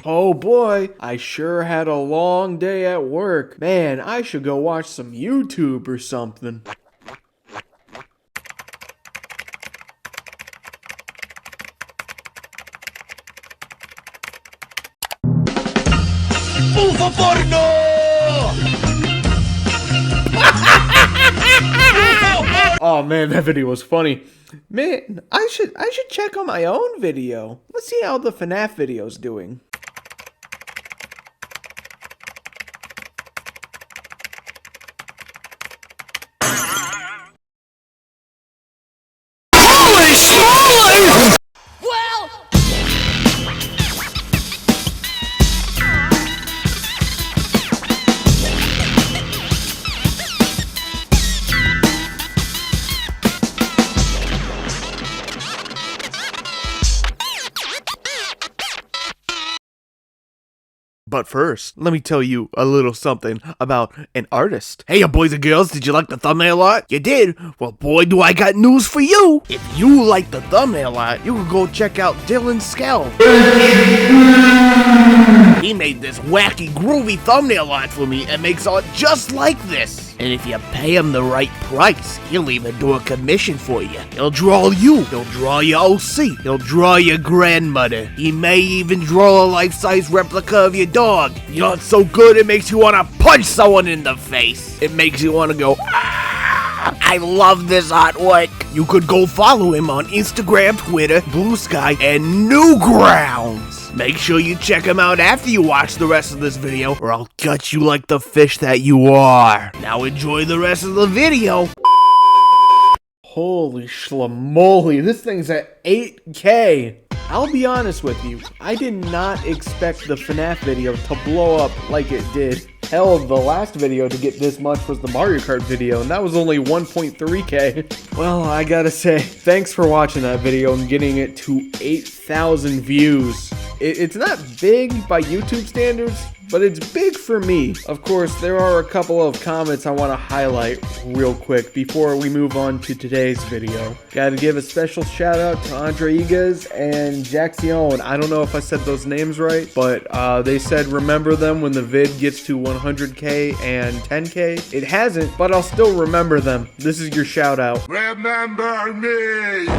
Oh boy, I sure had a long day at work. Man, I should go watch some YouTube or something. Oh man, that video was funny. Man, I should check on my own video. Let's see how the FNAF video's doing. Holy smoly! But first, let me tell you a little something about an artist. Hey, boys and girls, did you like the thumbnail art? You did? Well, boy, do I got news for you. If you like the thumbnail art, you can go check out Dylan Skell. He made this wacky, groovy thumbnail art for me and makes art just like this. And if you pay him the right price, he'll even do a commission for you. He'll draw you. He'll draw your OC. He'll draw your grandmother. He may even draw a life-size replica of your dog. You know, it's so good it makes you want to punch someone in the face. It makes you want to go, ah! I love this artwork. You could go follow him on Instagram, Twitter, Blue Sky, and Newgrounds. Make sure you check him out after you watch the rest of this video, or I'll gut you like the fish that you are. Now enjoy the rest of the video. Holy schlamoli, this thing's at 8K. I'll be honest with you, I did not expect the FNAF video to blow up like it did. Hell, the last video to get this much was the Mario Kart video, and that was only 1.3K. Well, I gotta say, thanks for watching that video and getting it to 8,000 views. It's not big by YouTube standards, but it's big for me. Of course, there are a couple of comments I want to highlight real quick before we move on to today's video. Gotta give a special shout out to Andre Igas and Jaxion. I don't know if I said those names right, but they said remember them when the vid gets to 100K and 10K. It hasn't, but I'll still remember them. This is your shout out. Remember me!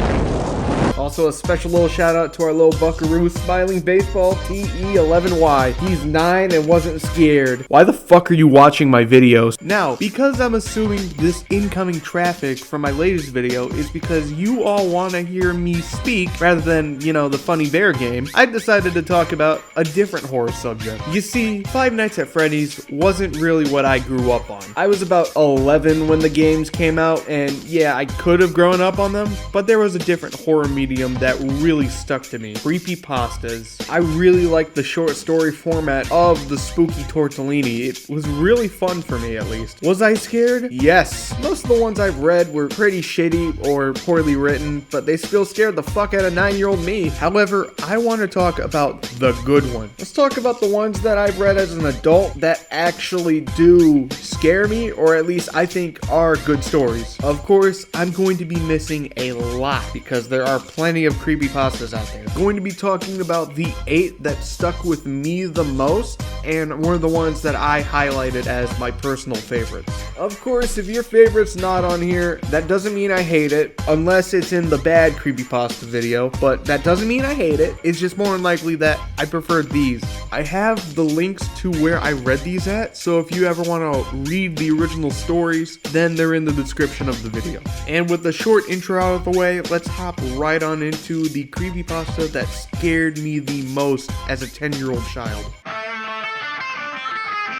Also, a special little shout out to our little buckaroo, Smiling Baseball TE11Y. He's 9 and wasn't scared. Why the fuck are you watching my videos? Now, because I'm assuming this incoming traffic from my latest video is because you all want to hear me speak rather than, you know, the funny bear game, I decided to talk about a different horror subject. You see, Five Nights at Freddy's wasn't really what I grew up on. I was about 11 when the games came out, and yeah, I could have grown up on them, but there was a different horror medium that really stuck to me. Creepypastas. I really liked the short story format of the spooky tortellini. It was really fun for me, at least. Was I scared? Yes. Most of the ones I've read were pretty shitty or poorly written, but they still scared the fuck out of 9-year-old me. However, I want to talk about the good ones. Let's talk about the ones that I've read as an adult that actually do scare me, or at least I think are good stories. Of course, I'm going to be missing a lot because there are plenty of creepypastas out there. I'm going to be talking about the 8 that stuck with me the most, and one of the ones that I highlighted as my personal favorites. Of course, if your favorite's not on here, that doesn't mean I hate it, unless it's in the bad creepypasta video, but that doesn't mean I hate it. It's just more than likely that I prefer these. I have the links to where I read these at, so if you ever want to read the original stories, then they're in the description of the video. And with the short intro out of the way, let's hop right on into the creepypasta that scared me the most as a 10-year-old child.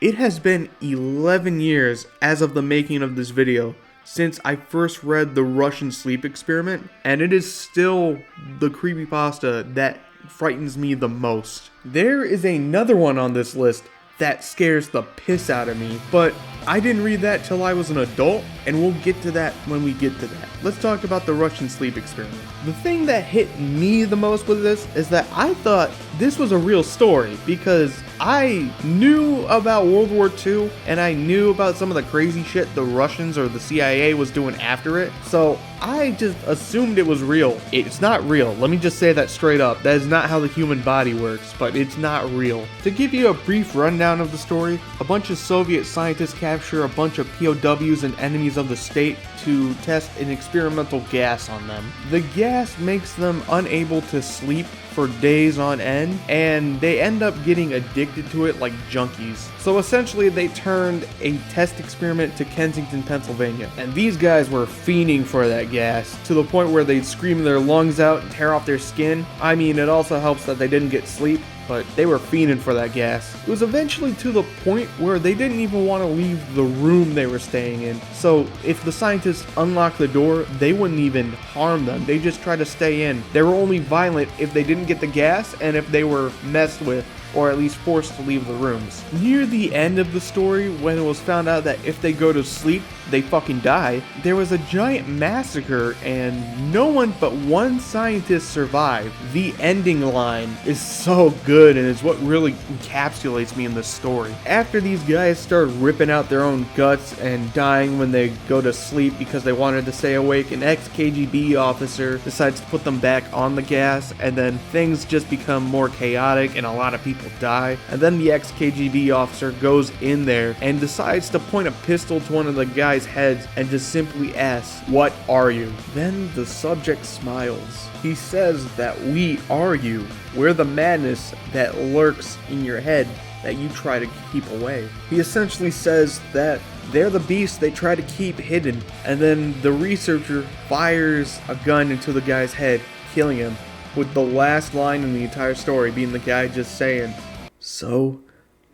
It has been 11 years as of the making of this video since I first read the Russian sleep experiment, and it is still the creepypasta that frightens me the most. There is another one on this list that scares the piss out of me, but I didn't read that till I was an adult, and we'll get to that when we get to that. Let's talk about the Russian sleep experiment. The thing that hit me the most with this is that I thought this was a real story because I knew about World War II, and I knew about some of the crazy shit the Russians or the CIA was doing after it, so I just assumed it was real. It's not real. Let me just say that straight up. That is not how the human body works, but it's not real. To give you a brief rundown of the story, a bunch of Soviet scientists capture a bunch of POWs and enemies of the state to test an experimental gas on them. The gas makes them unable to sleep for days on end, and they end up getting addicted to it like junkies. So essentially they turned a test experiment to Kensington, Pennsylvania, and these guys were fiending for that gas to the point where they'd scream their lungs out and tear off their skin. I mean, it also helps that they didn't get sleep, but they were fiending for that gas. It was eventually to the point where they didn't even want to leave the room they were staying in. So if the scientists unlocked the door, they wouldn't even harm them. They just tried to stay in. They were only violent if they didn't get the gas and if they were messed with, or at least forced to leave the rooms. Near the end of the story, when it was found out that if they go to sleep, they fucking die, there was a giant massacre and no one but one scientist survived. The ending line is so good and is what really encapsulates me in this story. After these guys start ripping out their own guts and dying when they go to sleep because they wanted to stay awake, an ex-KGB officer decides to put them back on the gas, and then things just become more chaotic and a lot of people die. And then the ex-KGB officer goes in there and decides to point a pistol to one of the guys' heads and just simply asks, "What are you?" Then the subject smiles. He says that we are you. We're the madness that lurks in your head that you try to keep away. He essentially says that they're the beast they try to keep hidden. And then the researcher fires a gun into the guy's head, killing him, with the last line in the entire story being the guy just saying, "So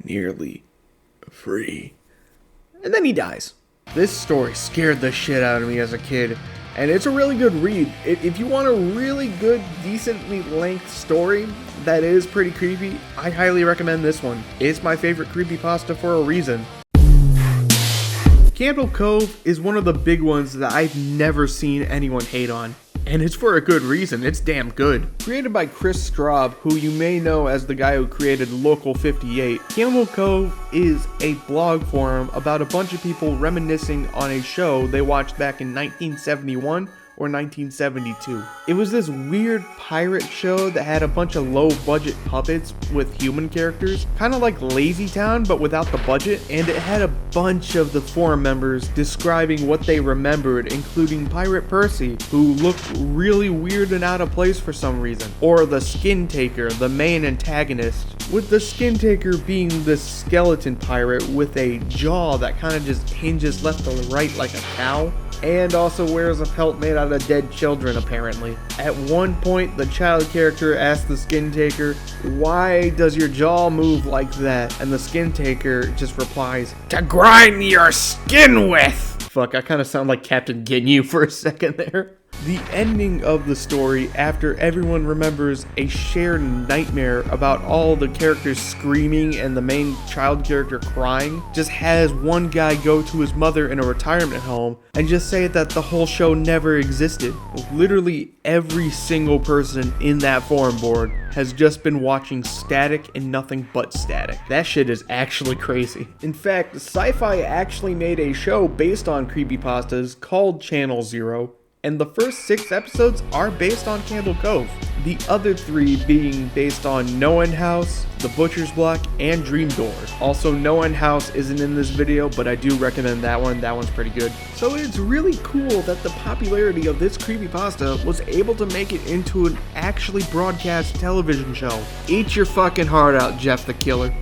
nearly free." And then he dies. This story scared the shit out of me as a kid, and it's a really good read. If you want a really good, decently length story that is pretty creepy, I highly recommend this one. It's my favorite creepypasta for a reason. Candle Cove is one of the big ones that I've never seen anyone hate on. And it's for a good reason, it's damn good. Created by Chris Straub, who you may know as the guy who created Local 58, Candle Cove is a blog forum about a bunch of people reminiscing on a show they watched back in 1971 or 1972. It was this weird pirate show that had a bunch of low-budget puppets with human characters, kind of like Lazy Town but without the budget, and it had a bunch of the forum members describing what they remembered, including Pirate Percy, who looked really weird and out of place for some reason, or the Skin Taker, the main antagonist, with the Skin Taker being this skeleton pirate with a jaw that kind of just hinges left to right like a cow, and also wears a pelt made out of dead children apparently. At one point, the child character asks the Skin Taker, "Why does your jaw move like that?" And the Skin Taker just replies, "To grind your skin with!" Fuck, I kind of sound like Captain Ginyu for a second there. The ending of the story, after everyone remembers a shared nightmare about all the characters screaming and the main child character crying, just has one guy go to his mother in a retirement home and just say that the whole show never existed. Literally every single person in that forum board has just been watching static and nothing but static. That shit is actually crazy. In fact, Sci-Fi actually made a show based on creepypastas called Channel Zero, and the first 6 episodes are based on Candle Cove. The other 3 being based on No End House, The Butcher's Block, and Dream Door. Also, No End House isn't in this video, but I do recommend that one. That one's pretty good. So it's really cool that the popularity of this creepypasta was able to make it into an actually broadcast television show. Eat your fucking heart out, Jeff the Killer.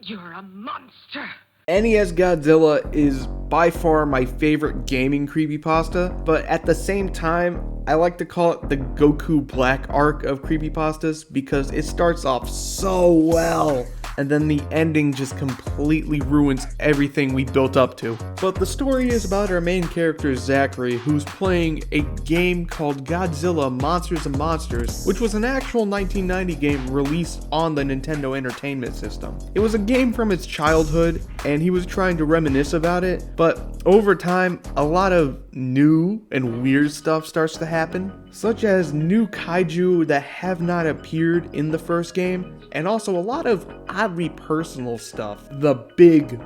You're a monster. NES Godzilla is by far my favorite gaming creepypasta, but at the same time, I like to call it the Goku Black arc of creepypastas because it starts off so well, and then the ending just completely ruins everything we built up to. But the story is about our main character Zachary, who's playing a game called Godzilla Monsters and Monsters, which was an actual 1990 game released on the Nintendo Entertainment System. It was a game from his childhood, and he was trying to reminisce about it, but over time, a lot of new and weird stuff starts to happen, such as new kaiju that have not appeared in the first game, and also a lot of oddly personal stuff. The big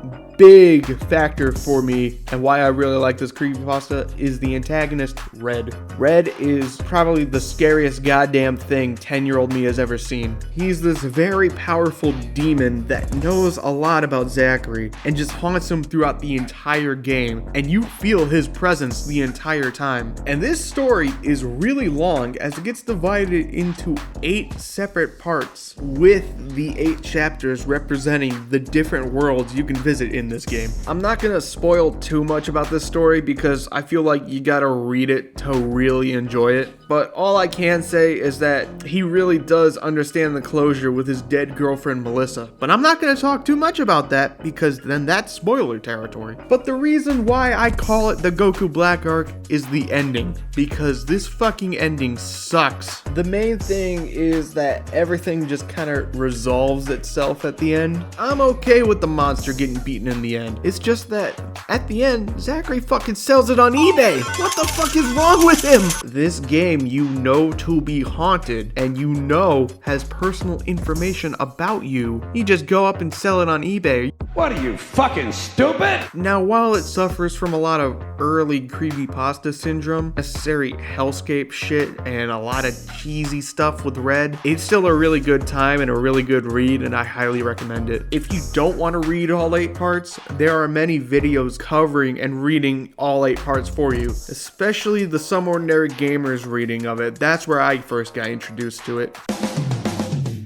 factor for me and why I really like this creepypasta is the antagonist, Red. Red is probably the scariest goddamn thing 10-year-old me has ever seen. He's this very powerful demon that knows a lot about Zachary and just haunts him throughout the entire game, and you feel his presence the entire time. And this story is really long as it gets divided into 8 separate parts with the 8 chapters representing the different worlds you can visit in this game. I'm not gonna spoil too much about this story because I feel like you gotta read it to really enjoy it, but all I can say is that he really does understand the closure with his dead girlfriend Melissa. But I'm not gonna talk too much about that because then that's spoiler territory. But the reason why I call it the Goku Black arc is the ending, because this fucking ending sucks. The main thing is that everything just kind of resolves itself at the end. I'm okay with the monster getting beaten in the end. It's just that at the end, Zachary fucking sells it on eBay. What the fuck is wrong with him? This game you know to be haunted and you know has personal information about you. You just go up and sell it on eBay. What are you, fucking stupid? Now, while it suffers from a lot of early creepypasta syndrome, necessary hellscape shit, and a lot of cheesy stuff with Red, it's still a really good time and a really good read, and I highly recommend it. If you don't want to read all 8 parts, there are many videos covering and reading all 8 parts for you, especially the Some Ordinary Gamers reading of it. That's where I first got introduced to it.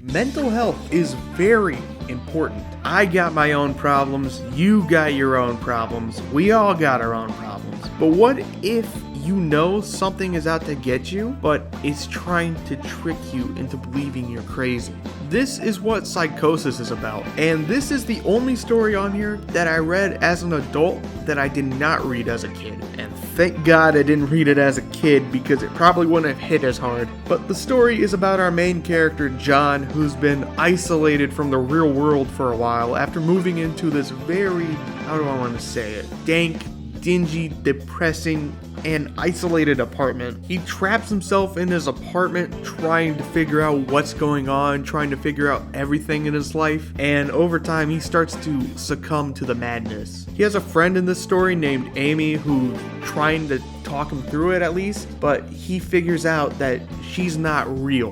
Mental health is very important. I got my own problems, you got your own problems, we all got our own problems. But what if you know something is out to get you, but it's trying to trick you into believing you're crazy? This is what Psychosis is about, and this is the only story on here that I read as an adult that I did not read as a kid. And thank God I didn't read it as a kid because it probably wouldn't have hit as hard. But the story is about our main character, John, who's been isolated from the real world for a while after moving into this very, how do I want to say it, dank, dingy, depressing, and isolated apartment. He traps himself in his apartment trying to figure out what's going on, trying to figure out everything in his life, and over time he starts to succumb to the madness. He has a friend in this story named Amy who's trying to talk him through it at least, but he figures out that she's not real.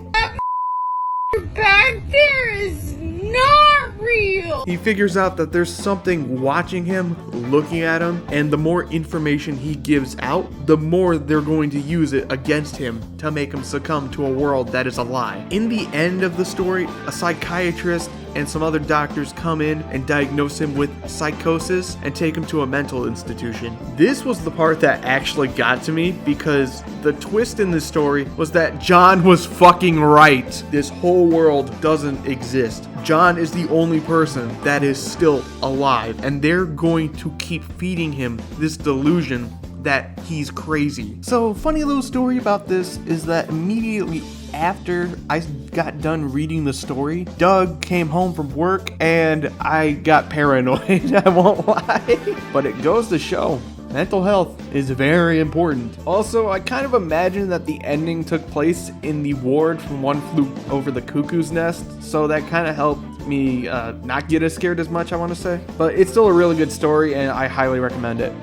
Back there is not real. He figures out that there's something watching him, looking at him, and the more information he gives out, the more they're going to use it against him to make him succumb to a world that is a lie. In the end of the story, a psychiatrist and some other doctors come in and diagnose him with psychosis and take him to a mental institution. This was the part that actually got to me because the twist in this story was that John was fucking right. This whole world doesn't exist. John is the only person that is still alive, and they're going to keep feeding him this delusion that he's crazy. So, funny little story about this is that immediately after I got done reading the story, Doug came home from work and I got paranoid. I won't lie. But it goes to show mental health is very important. Also, I kind of imagine that the ending took place in the ward from One Flew Over the Cuckoo's Nest, so that kind of helped me not get as scared as much, I want to say. But it's still a really good story and I highly recommend it.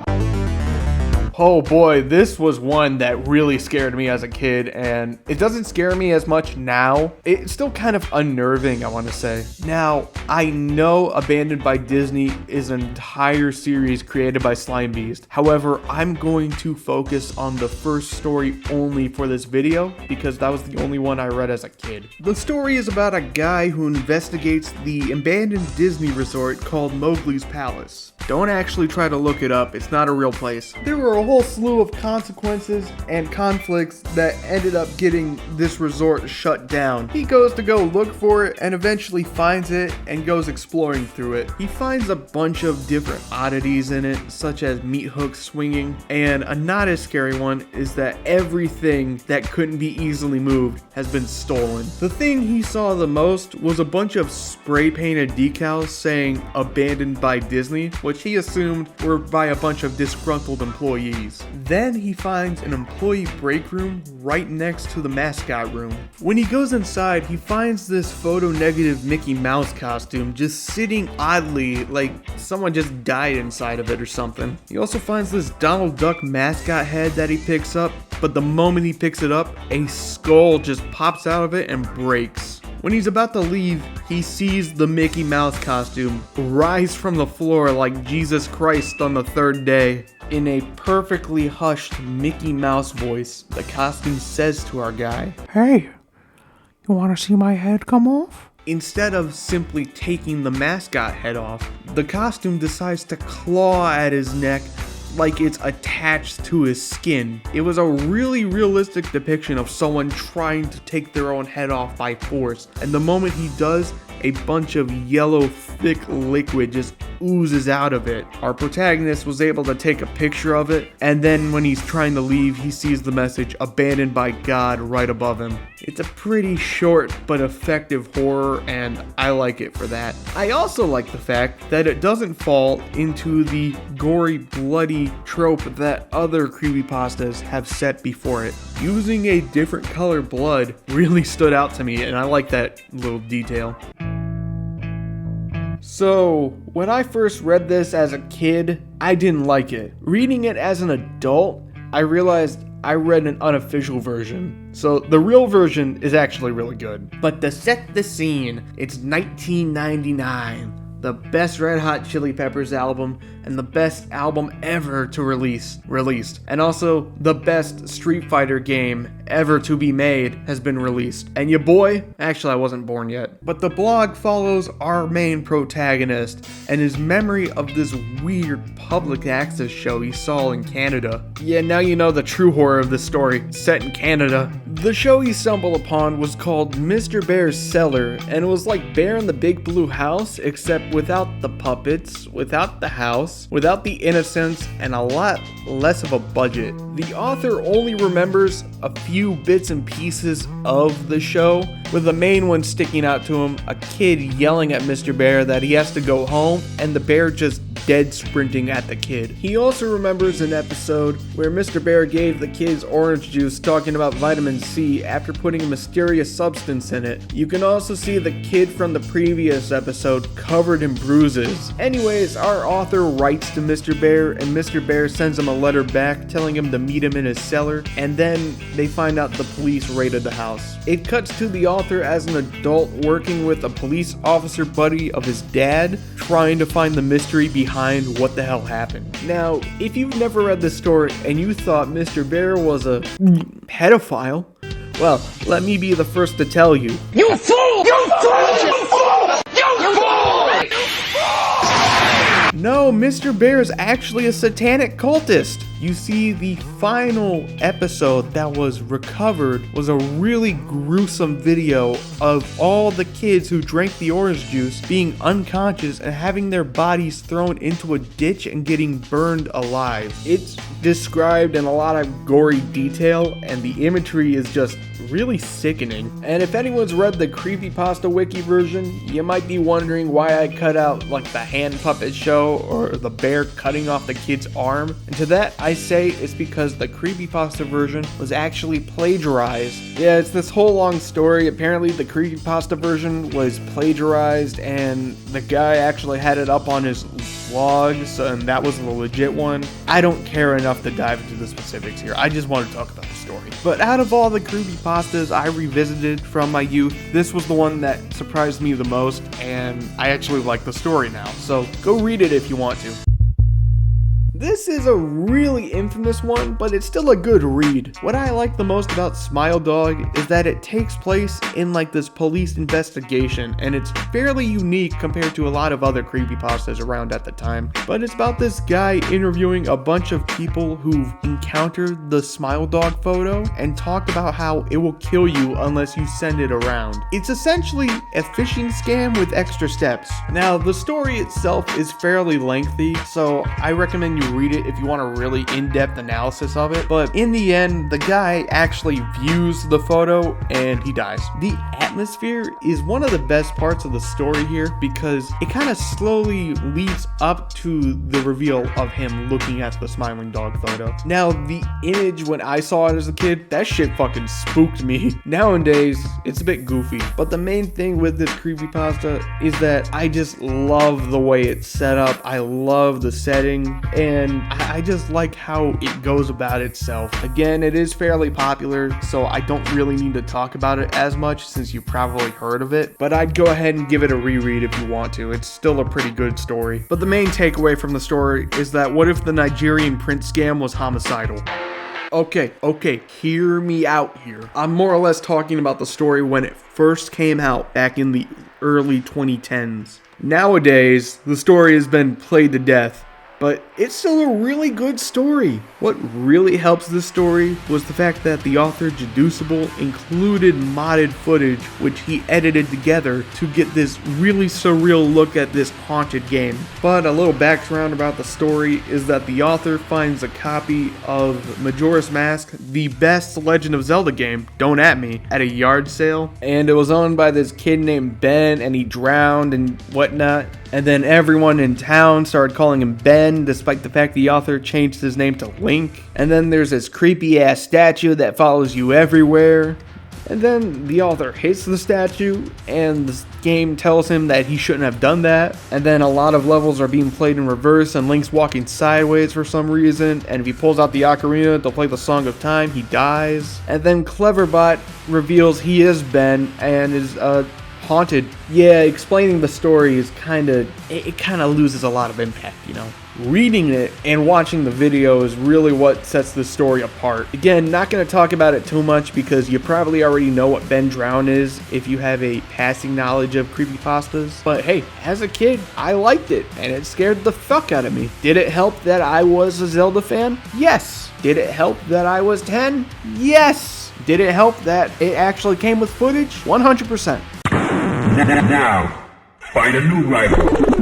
Oh boy, this was one that really scared me as a kid, and it doesn't scare me as much now. It's still kind of unnerving, I want to say. Now, I know Abandoned by Disney is an entire series created by Slime Beast. However, I'm going to focus on the first story only for this video because that was the only one I read as a kid. The story is about a guy who investigates the abandoned Disney resort called Mowgli's Palace. Don't actually try to look it up, it's not a real place. There were a whole slew of consequences and conflicts that ended up getting this resort shut down. He goes to go look for it and eventually finds it and goes exploring through it. He finds a bunch of different oddities in it, such as meat hooks swinging, and a not as scary one is that everything that couldn't be easily moved has been stolen. The thing he saw the most was a bunch of spray painted decals saying abandoned by Disney, which he assumed were by a bunch of disgruntled employees. employees. Then he finds an employee break room right next to the mascot room. When he goes inside, he finds this photo-negative Mickey Mouse costume just sitting oddly, like someone just died inside of it or something. He also finds this Donald Duck mascot head that he picks up, but the moment he picks it up, a skull just pops out of it and breaks. When he's about to leave, he sees the Mickey Mouse costume rise from the floor like Jesus Christ on the third day. In a perfectly hushed Mickey Mouse voice, the costume says to our guy, "Hey, you want to see my head come off?" Instead of simply taking the mascot head off, the costume decides to claw at his neck like it's attached to his skin. It was a really realistic depiction of someone trying to take their own head off by force, and the moment he does, a bunch of yellow thick liquid just oozes out of it. Our protagonist was able to take a picture of it, and then when he's trying to leave, he sees the message "abandoned by God" right above him. It's a pretty short but effective horror, and I like it for that. I also like the fact that it doesn't fall into the gory, bloody trope that other creepypastas have set before it. Using a different color blood really stood out to me, and I like that little detail. So, when I first read this as a kid, I didn't like it. Reading it as an adult, I realized I read an unofficial version. So, the real version is actually really good. But to set the scene, it's 1999. The best Red Hot Chili Peppers album, and the best album ever to released. And also, the best Street Fighter game ever to be made has been released. And your boy, actually I wasn't born yet, but the blog follows our main protagonist and his memory of this weird public access show he saw in Canada. Yeah, now you know the true horror of this story, set in Canada. The show he stumbled upon was called Mr. Bear's Cellar, and it was like Bear in the Big Blue House, except without the puppets, without the house, without the innocence, and a lot less of a budget. The author only remembers a few bits and pieces of the show, with the main one sticking out to him, a kid yelling at Mr. Bear that he has to go home, and the bear just dead sprinting at the kid. He also remembers an episode where Mr. Bear gave the kids orange juice talking about vitamin C after putting a mysterious substance in it. You can also see the kid from the previous episode covered in bruises. Anyways, our author writes to Mr. Bear, and Mr. Bear sends him a letter back telling him to meet him in his cellar, and then they find out the police raided the house. It cuts to the author as an adult working with a police officer buddy of his dad, trying to find the mystery behind what the hell happened. Now, if you've never read this story and you thought Mr. Bear was a pedophile, well, let me be the first to tell you. You fool! You fool! You fool! You fool! No, Mr. Bear is actually a satanic cultist. You see, the final episode that was recovered was a really gruesome video of all the kids who drank the orange juice being unconscious and having their bodies thrown into a ditch and getting burned alive. It's described in a lot of gory detail, and the imagery is just really sickening. And if anyone's read the Creepypasta wiki version, you might be wondering why I cut out like the hand puppet show or the bear cutting off the kid's arm. And to that I say it's because the Creepypasta version was actually plagiarized. Yeah, it's this whole long story. Apparently the Creepypasta version was plagiarized and the guy actually had it up on his vlogs, and that was the legit one. I don't care enough to dive into the specifics here. I just want to talk about the story. But out of all the creepypastas I revisited from my youth, this was the one that surprised me the most, and I actually like the story now. So go read it if you want to. This is a really infamous one, but it's still a good read. What I like the most about Smile Dog is that it takes place in like this police investigation, and it's fairly unique compared to a lot of other creepypastas around at the time. But it's about this guy interviewing a bunch of people who've encountered the Smile Dog photo and talked about how it will kill you unless you send it around. It's essentially a phishing scam with extra steps. Now, the story itself is fairly lengthy, so I recommend you read it if you want a really in-depth analysis of it. But in the end, the guy actually views the photo and he dies. The atmosphere is one of the best parts of the story here because it kind of slowly leads up to the reveal of him looking at the smiling dog photo. Now, the image when I saw it as a kid, that shit fucking spooked me. Nowadays, it's a bit goofy, but the main thing with this creepypasta is that I just love the way it's set up. I love the setting, and I just like how it goes about itself. Again, it is fairly popular, so I don't really need to talk about it as much since you probably heard of it, but I'd go ahead and give it a reread if you want to. It's still a pretty good story. But the main takeaway from the story is that what if the Nigerian prince scam was homicidal? Okay, hear me out here. I'm more or less talking about the story when it first came out back in the early 2010s. Nowadays, the story has been played to death, but it's still a really good story. What really helps this story was the fact that the author Deducible included modded footage which he edited together to get this really surreal look at this haunted game. But a little background about the story is that the author finds a copy of Majora's Mask, the best Legend of Zelda game, don't at me, at a yard sale, and it was owned by this kid named Ben, and he drowned and whatnot. And then everyone in town started calling him Ben, despite the fact the author changed his name to Link. And then there's this creepy ass statue that follows you everywhere. And then the author hits the statue, and the game tells him that he shouldn't have done that. And then a lot of levels are being played in reverse, and Link's walking sideways for some reason. And if he pulls out the ocarina to play the Song of Time, he dies. And then Cleverbot reveals he is Ben and is haunted. Yeah, explaining the story is kind of loses a lot of impact, you know. Reading it and watching the video is really what sets this story apart. Again, not going to talk about it too much because you probably already know what Ben Drown is if you have a passing knowledge of creepypastas. But hey, as a kid, I liked it and it scared the fuck out of me. Did it help that I was a Zelda fan? Yes. Did it help that I was 10? Yes. Did it help that it actually came with footage? 100%. Now, find a new rival.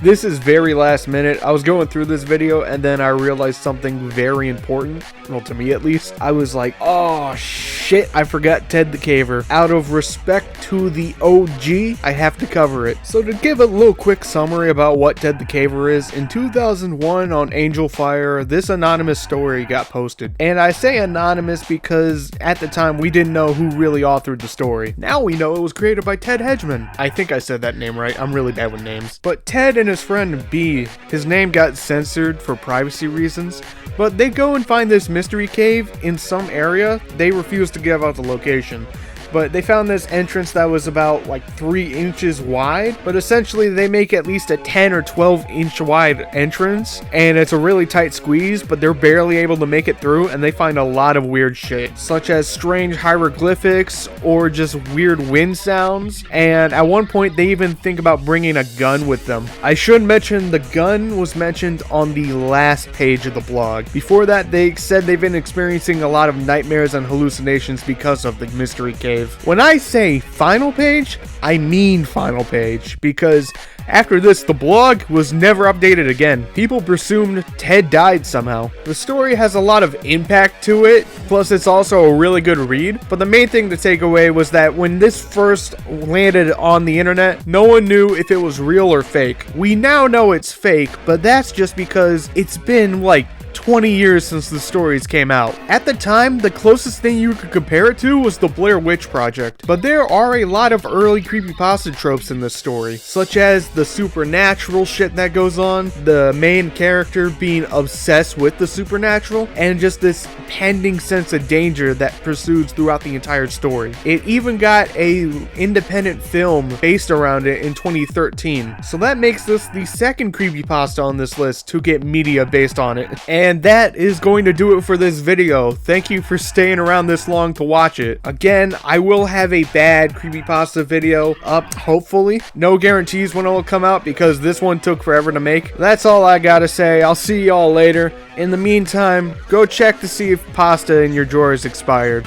This is very last minute. I was going through this video and then I realized something very important. Well, to me at least. I was like, oh shit, I forgot Ted the Caver. Out of respect to the OG, I have to cover it. So to give a little quick summary about what Ted the Caver is, in 2001 on Angel Fire, this anonymous story got posted. And I say anonymous because at the time we didn't know who really authored the story. Now we know it was created by Ted Hedgeman. I think I said that name right. I'm really bad with names. But Ted and his friend B, his name got censored for privacy reasons, but they go and find this mystery cave in some area. They refuse to give out the location. But they found this entrance that was about like 3 inches wide, but essentially they make at least a 10 or 12 inch wide entrance, and it's a really tight squeeze, but they're barely able to make it through, and they find a lot of weird shit, such as strange hieroglyphics or just weird wind sounds, and at one point they even think about bringing a gun with them. I should mention the gun was mentioned on the last page of the blog. Before that, they said they've been experiencing a lot of nightmares and hallucinations because of the mystery cave. When I say final page, I mean final page, because after this, the blog was never updated again. People presumed Ted died somehow. The story has a lot of impact to it, plus it's also a really good read, but the main thing to take away was that when this first landed on the internet, no one knew if it was real or fake. We now know it's fake, but that's just because it's been like 20 years since the stories came out. At the time, the closest thing you could compare it to was the Blair Witch Project, but there are a lot of early creepypasta tropes in this story, such as the supernatural shit that goes on, the main character being obsessed with the supernatural, and just this pending sense of danger that pursues throughout the entire story. It even got an independent film based around it in 2013, so that makes this the second creepypasta on this list to get media based on it. And that is going to do it for this video. Thank you for staying around this long to watch it. Again, I will have a bad creepypasta video up, hopefully. No guarantees when it will come out because this one took forever to make. That's all I gotta say. I'll see y'all later. In the meantime, go check to see if pasta in your drawer is expired.